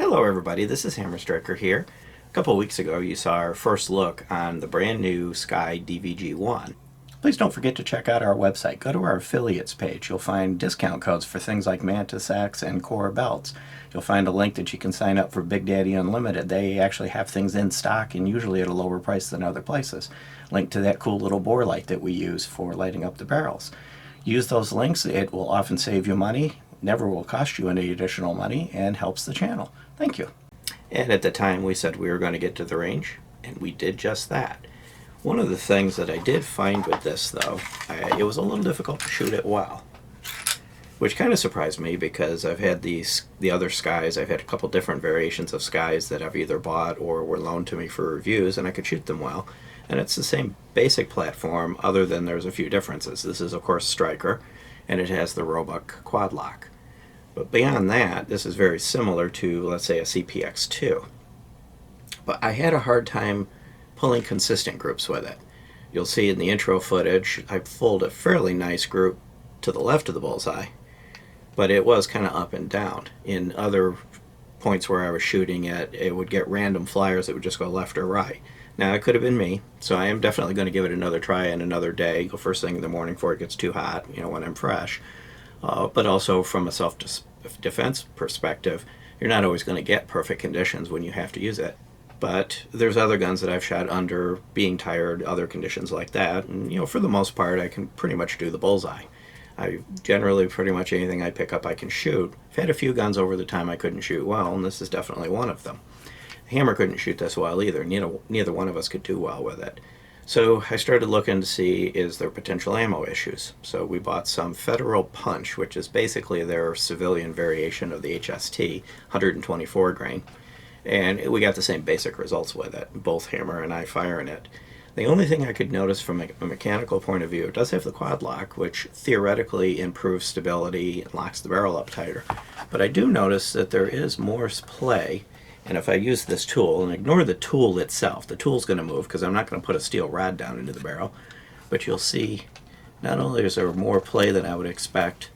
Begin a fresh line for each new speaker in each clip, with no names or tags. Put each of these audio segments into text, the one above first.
Hello everybody, this is Hammer Striker here. A couple weeks ago you saw our first look on the brand new SCCY DVG-1. Please don't forget to check out our website. Go to our affiliates page. You'll find discount codes for things like Mantis X and Core belts. You'll find a link that you can sign up for Big Daddy Unlimited. They actually have things in stock and usually at a lower price than other places. Link to that cool little bore light that we use for lighting up the barrels. Use those links. It will often save you money, never will cost you any additional money, and helps the channel. Thank you. And at the time we said we were going to get to the range, and we did just that. One of the things that I did find with this, though, it was a little difficult to shoot it well, which kind of surprised me because I've had the other SCCYs. I've had a couple different variations of SCCYs that I've either bought or were loaned to me for reviews, and I could shoot them well. And it's the same basic platform, other than there's a few differences. This is, of course, Striker, and it has the Roebuck quad lock. But beyond that, this is very similar to, let's say, a CPX2. But I had a hard time pulling consistent groups with it. You'll see in the intro footage, I pulled a fairly nice group to the left of the bullseye, but it was kind of up and down. In other points where I was shooting it would get random flyers that would just go left or right. Now, it could have been me, so I am definitely going to give it another try and another day, go first thing in the morning before it gets too hot, when I'm fresh. But also from a self-defense perspective, you're not always going to get perfect conditions when you have to use it. But there's other guns that I've shot under being tired, other conditions like that, and for the most part I can pretty much do the bullseye. I generally, pretty much anything I pick up I can shoot. I've had a few guns over the time I couldn't shoot well, and this is definitely one of them. Hammer couldn't shoot this well either. Neither one of us could do well with it. So I started looking to see, is there potential ammo issues? So we bought some Federal Punch, which is basically their civilian variation of the HST, 124 grain. And we got the same basic results with it, both Hammer and I firing it. The only thing I could notice from a mechanical point of view, it does have the quad lock, which theoretically improves stability and locks the barrel up tighter. But I do notice that there is more play. And if I use this tool, and ignore the tool itself, the tool's going to move because I'm not going to put a steel rod down into the barrel, but you'll see not only is there more play than I would expect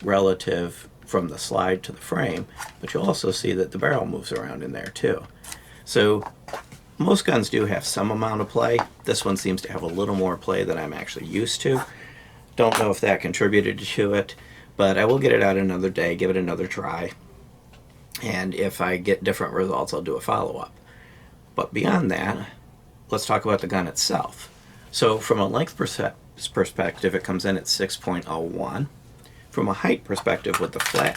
relative from the slide to the frame, but you'll also see that the barrel moves around in there too. So most guns do have some amount of play. This one seems to have a little more play than I'm actually used to. Don't know if that contributed to it, but I will get it out another day, give it another try. And if I get different results, I'll do a follow-up. But beyond that, let's talk about the gun itself. So from a length perspective, it comes in at 6.01. From a height perspective, with the flat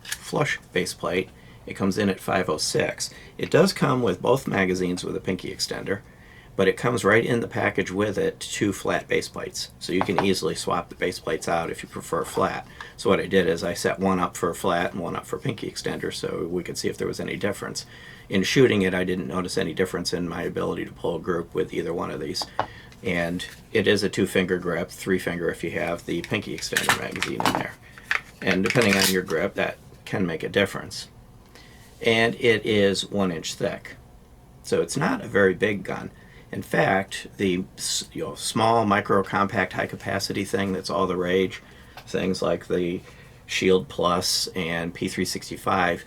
flush base plate, it comes in at 5.06. It does come with both magazines with a pinky extender, but it comes right in the package with it, 2 flat base plates. So you can easily swap the base plates out if you prefer flat. So what I did is I set one up for flat and one up for pinky extender so we could see if there was any difference. In shooting it, I didn't notice any difference in my ability to pull a group with either one of these. And it is a 2-finger grip, 3-finger if you have the pinky extender magazine in there. And depending on your grip, that can make a difference. And it is 1 inch thick. So it's not a very big gun. In fact, the small, micro, compact, high capacity thing that's all the rage, things like the Shield Plus and P365,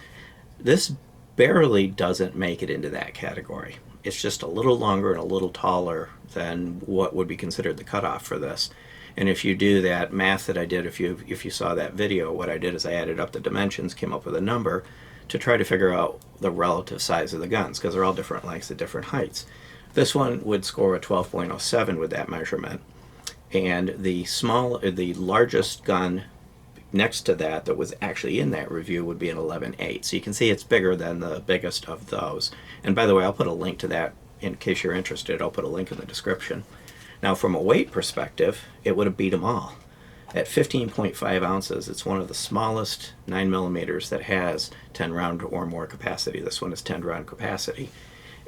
this barely doesn't make it into that category. It's just a little longer and a little taller than what would be considered the cutoff for this. And if you do that math that I did, if you saw that video, what I did is I added up the dimensions, came up with a number to try to figure out the relative size of the guns, because they're all different lengths at different heights. This one would score a 12.07 with that measurement, and the largest gun next to that was actually in that review would be an 11.8. So you can see it's bigger than the biggest of those. And by the way, I'll put a link to that in case you're interested. I'll put a link in the description. Now, from a weight perspective, it would have beat them all. At 15.5 ounces, it's one of the smallest 9mm that has 10 round or more capacity. This one is 10 round capacity.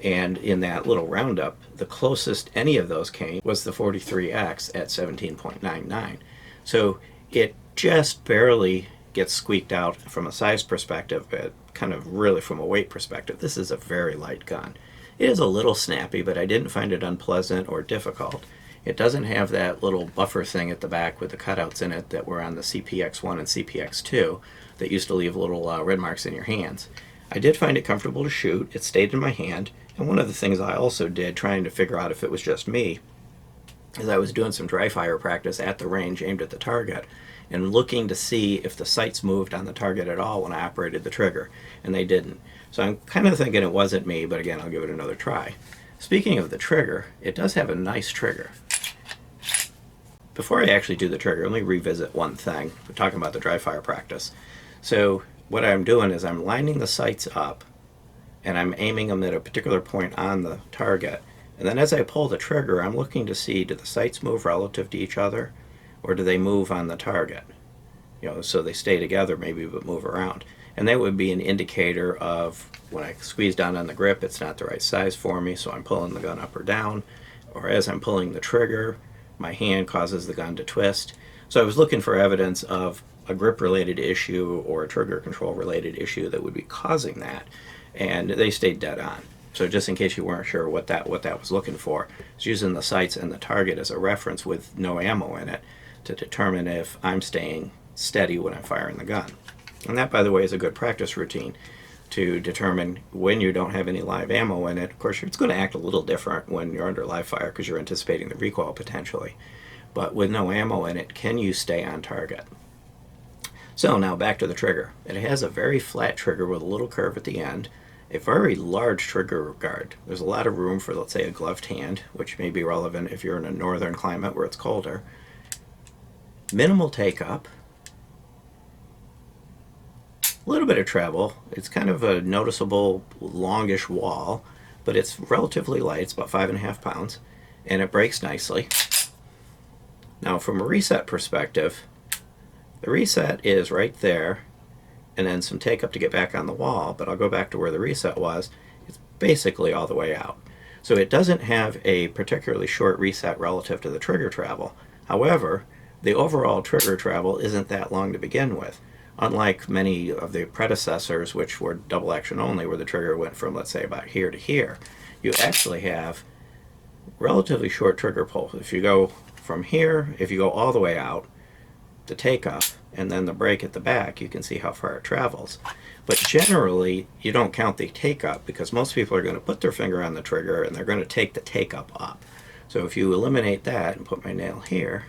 And in that little roundup, the closest any of those came was the 43X at 17.99. So it just barely gets squeaked out from a size perspective, but kind of really from a weight perspective. This is a very light gun. It is a little snappy, but I didn't find it unpleasant or difficult. It doesn't have that little buffer thing at the back with the cutouts in it that were on the CPX-1 and CPX-2 that used to leave little red marks in your hands. I did find it comfortable to shoot. It stayed in my hand. And one of the things I also did, trying to figure out if it was just me, is I was doing some dry fire practice at the range aimed at the target and looking to see if the sights moved on the target at all when I operated the trigger, and they didn't. So I'm kind of thinking it wasn't me, but again, I'll give it another try. Speaking of the trigger, it does have a nice trigger. Before I actually do the trigger, let me revisit one thing. We're talking about the dry fire practice. So what I'm doing is I'm lining the sights up and I'm aiming them at a particular point on the target. And then as I pull the trigger, I'm looking to see, do the sights move relative to each other, or do they move on the target? So they stay together maybe, but move around. And that would be an indicator of when I squeeze down on the grip, it's not the right size for me, so I'm pulling the gun up or down. Or as I'm pulling the trigger, my hand causes the gun to twist. So I was looking for evidence of a grip-related issue or a trigger control-related issue that would be causing that, and they stayed dead on. So just in case you weren't sure what that was looking for, it's using the sights and the target as a reference with no ammo in it to determine if I'm staying steady when I'm firing the gun. And that, by the way, is a good practice routine to determine when you don't have any live ammo in it. Of course, it's going to act a little different when you're under live fire because you're anticipating the recoil potentially. But with no ammo in it, can you stay on target? So now back to the trigger. It has a very flat trigger with a little curve at the end, a very large trigger guard. There's a lot of room for, let's say, a gloved hand, which may be relevant if you're in a northern climate where it's colder. Minimal take-up. A little bit of travel. It's kind of a noticeable longish wall, but it's relatively light. It's about 5.5 pounds, and it breaks nicely. Now, from a reset perspective, the reset is right there, and then some take-up to get back on the wall, but I'll go back to where the reset was. It's basically all the way out. So it doesn't have a particularly short reset relative to the trigger travel. However, the overall trigger travel isn't that long to begin with. Unlike many of the predecessors, which were double action only, where the trigger went from, let's say, about here to here, you actually have relatively short trigger pull. If you go from here, if you go all the way out, the take-up, and then the break at the back, you can see how far it travels. But generally, you don't count the take-up because most people are going to put their finger on the trigger and they're going to take the take-up up. So if you eliminate that and put my nail here,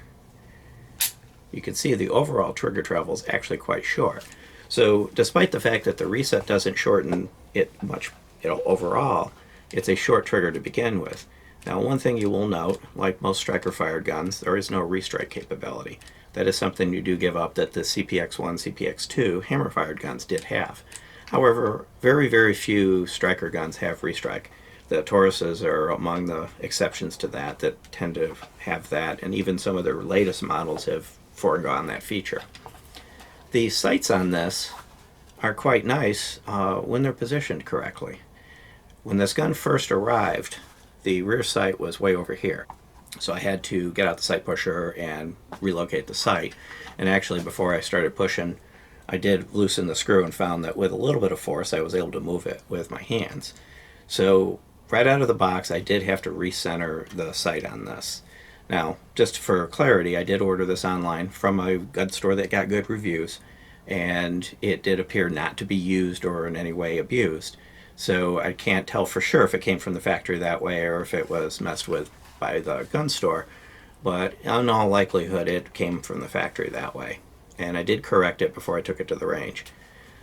you can see the overall trigger travel is actually quite short. So despite the fact that the reset doesn't shorten it much, overall, it's a short trigger to begin with. Now, one thing you will note, like most striker-fired guns, there is no restrike capability. That is something you do give up that the CPX-1, CPX-2 hammer-fired guns did have. However, very, very few striker guns have restrike. The Tauruses are among the exceptions to that tend to have that, and even some of their latest models have foregone that feature. The sights on this are quite nice when they're positioned correctly. When this gun first arrived, the rear sight was way over here. So I had to get out the sight pusher and relocate the sight. And actually, before I started pushing, I did loosen the screw and found that with a little bit of force, I was able to move it with my hands. So right out of the box, I did have to recenter the sight on this. Now, just for clarity, I did order this online from a gun store that got good reviews, and it did appear not to be used or in any way abused. So I can't tell for sure if it came from the factory that way or if it was messed with by the gun store, but in all likelihood it came from the factory that way. And I did correct it before I took it to the range.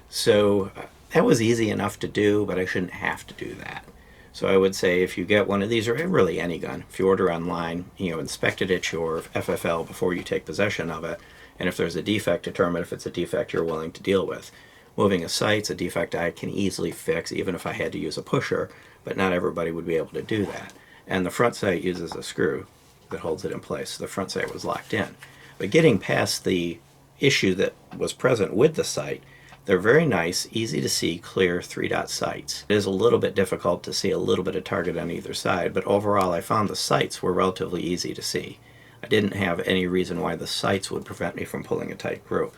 So that was easy enough to do, but I shouldn't have to do that. So I would say if you get one of these, or really any gun, if you order online, inspect it at your FFL before you take possession of it, and if there's a defect, determine if it's a defect you're willing to deal with. Moving a sight's a defect I can easily fix, even if I had to use a pusher, but not everybody would be able to do that. And the front sight uses a screw that holds it in place. The front sight was locked in. But getting past the issue that was present with the sight, they're very nice, easy to see, clear 3-dot sights. It is a little bit difficult to see a little bit of target on either side, but overall I found the sights were relatively easy to see. I didn't have any reason why the sights would prevent me from pulling a tight group.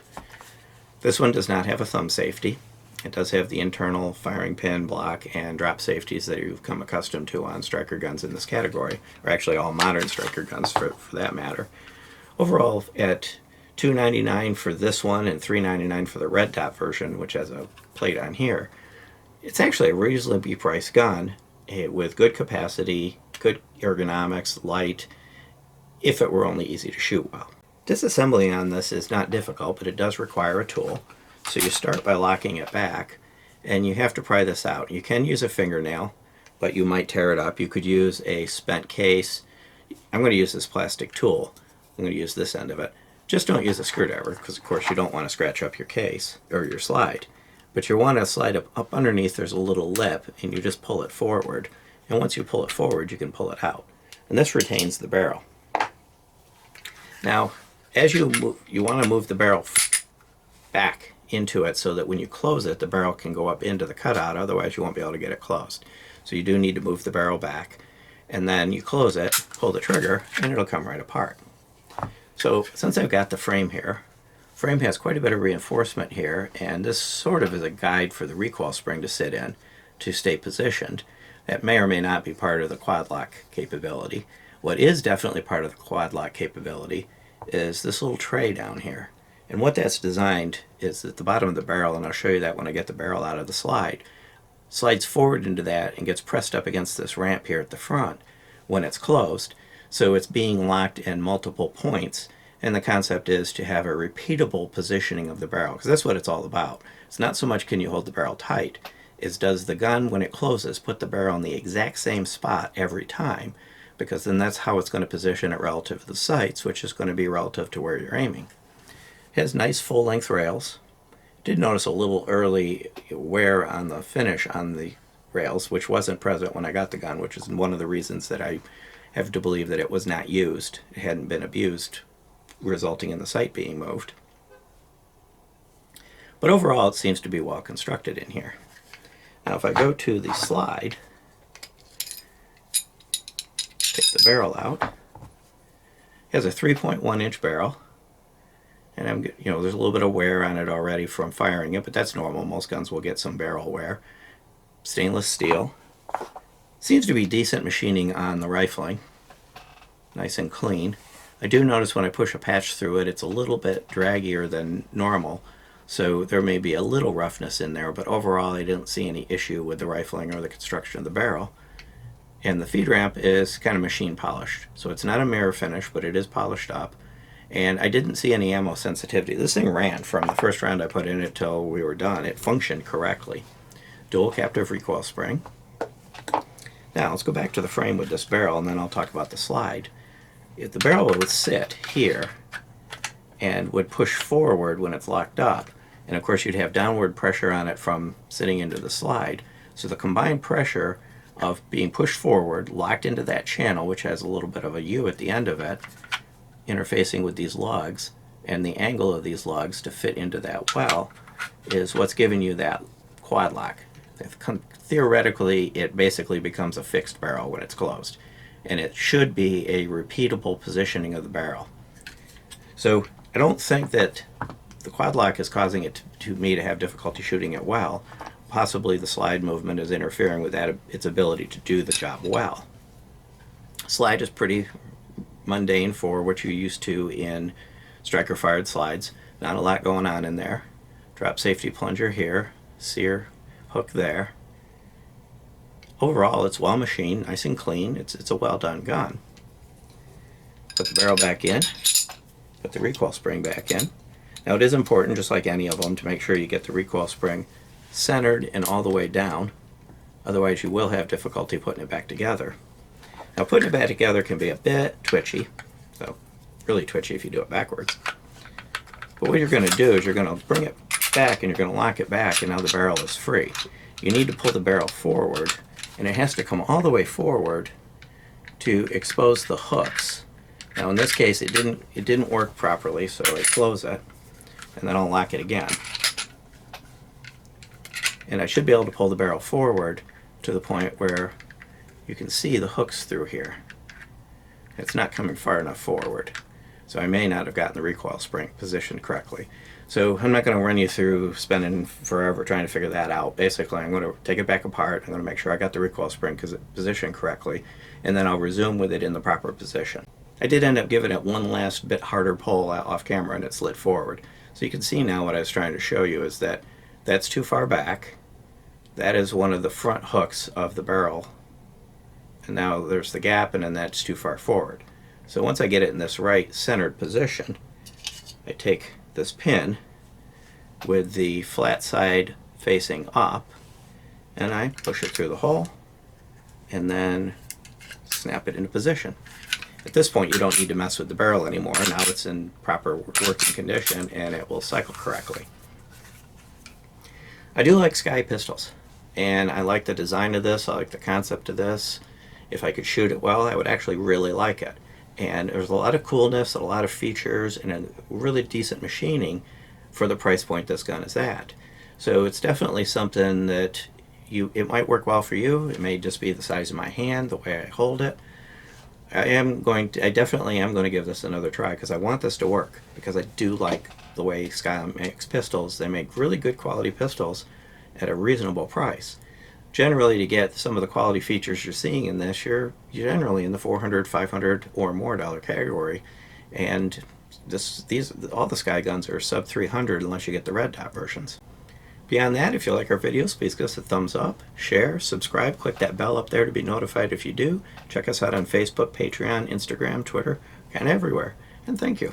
This one does not have a thumb safety. It does have the internal firing pin, block, and drop safeties that you've come accustomed to on striker guns in this category, or actually all modern striker guns for that matter. Overall, at $299 for this one and $399 for the red dot version, which has a plate on here, It's actually a reasonably priced gun with good capacity, good ergonomics, light, if it were only easy to shoot well. Disassembling on this is not difficult, but it does require a tool. So you start by locking it back, and you have to pry this out. You can use a fingernail, but you might tear it up. You could use a spent case. I'm going to use this plastic tool. I'm going to use this end of it. Just don't use a screwdriver, because of course you don't want to scratch up your case or your slide. But you want to slide up underneath, there's a little lip, and you just pull it forward. And once you pull it forward, you can pull it out. And this retains the barrel. Now, as you move, you want to move the barrel back into it so that when you close it, the barrel can go up into the cutout, otherwise you won't be able to get it closed. So you do need to move the barrel back, and then you close it, pull the trigger, and it'll come right apart. So since I've got the frame here, frame has quite a bit of reinforcement here, and this sort of is a guide for the recoil spring to sit in to stay positioned. That may or may not be part of the quad lock capability. What is definitely part of the quad lock capability is this little tray down here. And what that's designed is at the bottom of the barrel, and I'll show you that when I get the barrel out of the slide, slides forward into that and gets pressed up against this ramp here at the front when it's closed. So it's being locked in multiple points, and the concept is to have a repeatable positioning of the barrel, because that's what it's all about. It's not so much can you hold the barrel tight, is does the gun, when it closes, put the barrel in the exact same spot every time, because then that's how it's going to position it relative to the sights, which is going to be relative to where you're aiming. It has nice full-length rails. Did notice a little early wear on the finish on the rails, which wasn't present when I got the gun, which is one of the reasons that I have to believe that it was not used. It hadn't been abused, resulting in the sight being moved. But overall, it seems to be well constructed in here. Now, if I go to the slide, take the barrel out, it has a 3.1-inch barrel. And there's a little bit of wear on it already from firing it, but that's normal. Most guns will get some barrel wear. Stainless steel. Seems to be decent machining on the rifling. Nice and clean. I do notice when I push a patch through it, it's a little bit draggier than normal. So there may be a little roughness in there, but overall I didn't see any issue with the rifling or the construction of the barrel. And the feed ramp is kind of machine polished. So it's not a mirror finish, but it is polished up. And I didn't see any ammo sensitivity. This thing ran from the first round I put in it till we were done. It functioned correctly. Dual captive recoil spring. Now let's go back to the frame with this barrel, and then I'll talk about the slide. If the barrel would sit here and would push forward when it's locked up, and of course you'd have downward pressure on it from sitting into the slide, so the combined pressure of being pushed forward, locked into that channel, which has a little bit of a U at the end of it, interfacing with these lugs, and the angle of these lugs to fit into that well, is what's giving you that quad lock. Theoretically, it basically becomes a fixed barrel when it's closed, and it should be a repeatable positioning of the barrel. So I don't think that the quad lock is causing it to me to have difficulty shooting it well. Possibly the slide movement is interfering with that, its ability to do the job well. Slide is pretty mundane for what you're used to in striker fired slides. Not a lot going on in there. Drop safety plunger here, sear hook there. Overall, it's well machined, nice and clean. It's a well done gun. Put the barrel back in, put the recoil spring back in. Now it is important, just like any of them, to make sure you get the recoil spring centered and all the way down. Otherwise you will have difficulty putting it back together. Now putting it back together can be a bit twitchy, so really twitchy if you do it backwards. But what you're going to do is you're going to bring it back and you're going to lock it back, and now the barrel is free. You need to pull the barrel forward, and it has to come all the way forward to expose the hooks. Now in this case it didn't work properly, so I close it and then I'll lock it again. And I should be able to pull the barrel forward to the point where you can see the hooks through here. It's not coming far enough forward, so I may not have gotten the recoil spring positioned correctly. So I'm not going to run you through spending forever trying to figure that out. Basically, I'm going to take it back apart. I'm going to make sure I got the recoil spring positioned correctly, and then I'll resume with it in the proper position. I did end up giving it one last bit harder pull off camera, and it slid forward. So you can see now what I was trying to show you is that that's too far back. that is one of the front hooks of the barrel. And now there's the gap, and then that's too far forward. So once I get it in this right centered position, I take this pin with the flat side facing up, and I push it through the hole, and then snap it into position. At this point, you don't need to mess with the barrel anymore. Now it's in proper working condition, and it will cycle correctly. I do like Sky pistols, and I like the design of this. I like the concept of this. If I could shoot it well, I would actually really like it. And there's a lot of coolness, a lot of features, and a really decent machining for the price point this gun is at. So it's definitely something that it might work well for you. It may just be the size of my hand, the way I hold it. I definitely am going to give this another try because I want this to work, because I do like the way Sky makes pistols. They make really good quality pistols at a reasonable price. Generally, to get some of the quality features you're seeing in this, you're generally in the $400, $500 or more category, and all the Sky guns are sub $300 unless you get the red dot versions. Beyond that, if you like our videos, please give us a thumbs up, share, subscribe, click that bell up there to be notified if you do. Check us out on Facebook, Patreon, Instagram, Twitter, and everywhere. And thank you.